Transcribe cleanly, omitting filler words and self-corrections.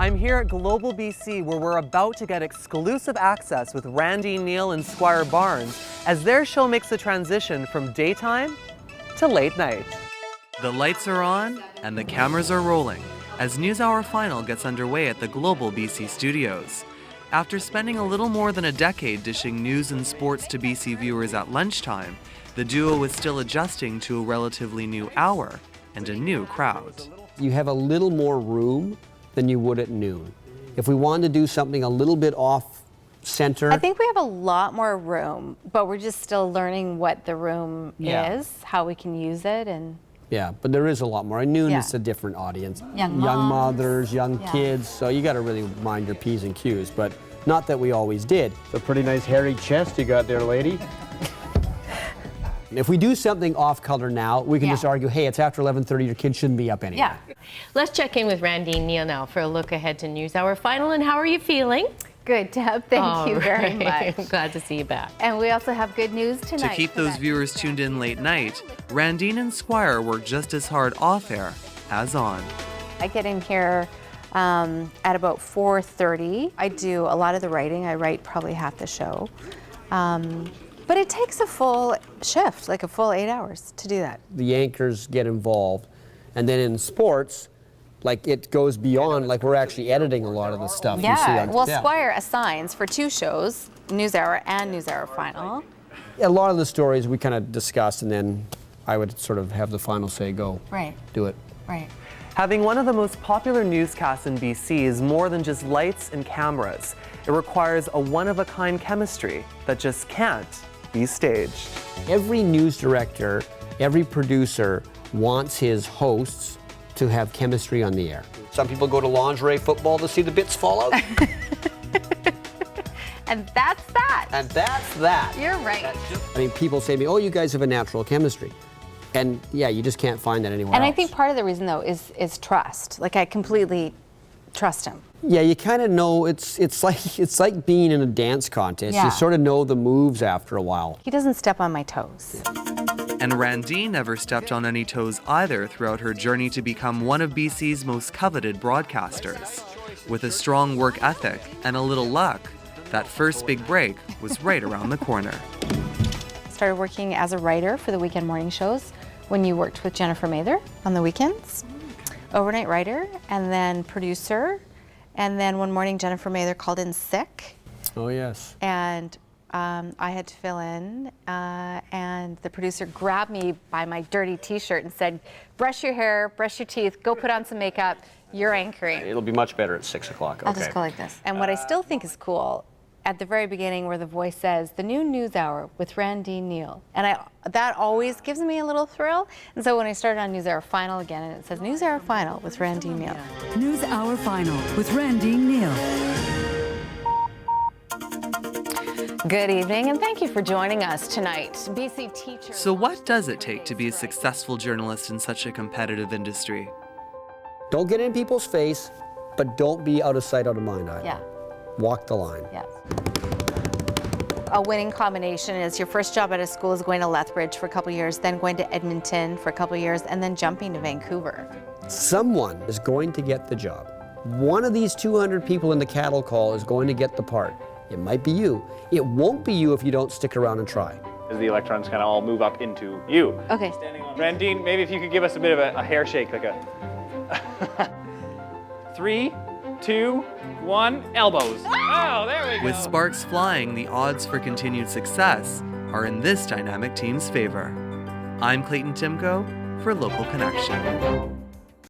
I'm here at Global BC where we're about to get exclusive access with Randene Neill and Squire as their show makes the transition from daytime to late night. The lights are on and the cameras are rolling as NewsHour Final gets underway at the Global BC studios. After spending a little more than a decade dishing news and sports to BC viewers at lunchtime, the duo is still adjusting to a relatively new hour and a new crowd. You have a little more room than you would at noon. If we wanted to do something a little bit off center. I think we have a lot more room, but we're just still learning what the room is, how we can use it. Yeah, but there is a lot more. At noon, it's a different audience. Young mothers, young kids, so you got to really mind your P's and Q's, but not that we always did. It's a pretty nice hairy chest you got there, lady. If we do something off color now, we can just argue, hey, it's after 11:30, your kid shouldn't be up anyway. Yeah. Let's check in with Randene Neill now for a look ahead to NewsHour Final. And how are you feeling? Good, Deb. Thank you very much. I'm glad to see you back. And we also have good news tonight. To keep those viewers tuned in late night, Randene and Squire work just as hard off air as on. I get in here at about 4:30. I do a lot of the writing. I write probably half the show. But it takes a full shift, like a full 8 hours to do that. The anchors get involved, and then in sports, like it goes beyond, like we're actually editing a lot of the stuff you see on. Well, Squire assigns for 2 shows, NewsHour and NewsHour Final. A lot of the stories we kind of discussed, and then I would sort of have the final say, go, do it. Right. Having one of the most popular newscasts in BC is more than just lights and cameras. It requires a one-of-a-kind chemistry that just can't be staged. Every news director, every producer wants his hosts to have chemistry on the air. Some people go to lingerie football to see the bits fall out. And that's that. And that's that. You're right. I mean, people say to me, oh, you guys have a natural chemistry. And yeah, you just can't find that anywhere else. And I think part of the reason, though, is trust. Like, I completely trust him. Yeah, you kind of know, it's like being in a dance contest. Yeah. You sort of know the moves after a while. He doesn't step on my toes. And Randene never stepped on any toes either throughout her journey to become one of BC's most coveted broadcasters. With a strong work ethic and a little luck, that first big break was right around the corner. Started working as a writer for the weekend morning shows when you worked with Jennifer Mather on the weekends. Overnight writer, and then producer. And then one morning, Jennifer Mather called in sick. Oh, yes. And I had to fill in, and the producer grabbed me by my dirty t-shirt and said, brush your hair, brush your teeth, go put on some makeup, you're anchoring. It'll be much better at 6 o'clock, I'll just go like this. And what I still think is cool, at the very beginning where the voice says, the new NewsHour with Randene Neill. And that always gives me a little thrill. And so when I started on NewsHour Final again, and it says NewsHour Final with Randene Neill. NewsHour Final with Randene Neill. Good evening, and thank you for joining us tonight. BC teacher. So what does it take to be a successful journalist in such a competitive industry? Don't get in people's face, but don't be out of sight, out of mind either. Yeah. Walk the line. Yes. A winning combination is your first job out of school is going to Lethbridge for a couple years, then going to Edmonton for a couple years, and then jumping to Vancouver. Someone is going to get the job. One of these 200 people in the cattle call is going to get the part. It might be you. It won't be you if you don't stick around and try. As the electrons kind of all move up into you. Okay. Randene, maybe if you could give us a bit of a hair shake, like a 3, 2, 1, elbows. Oh, there we go. With sparks flying, the odds for continued success are in this dynamic team's favor. I'm Clayton Timko for Local Connection.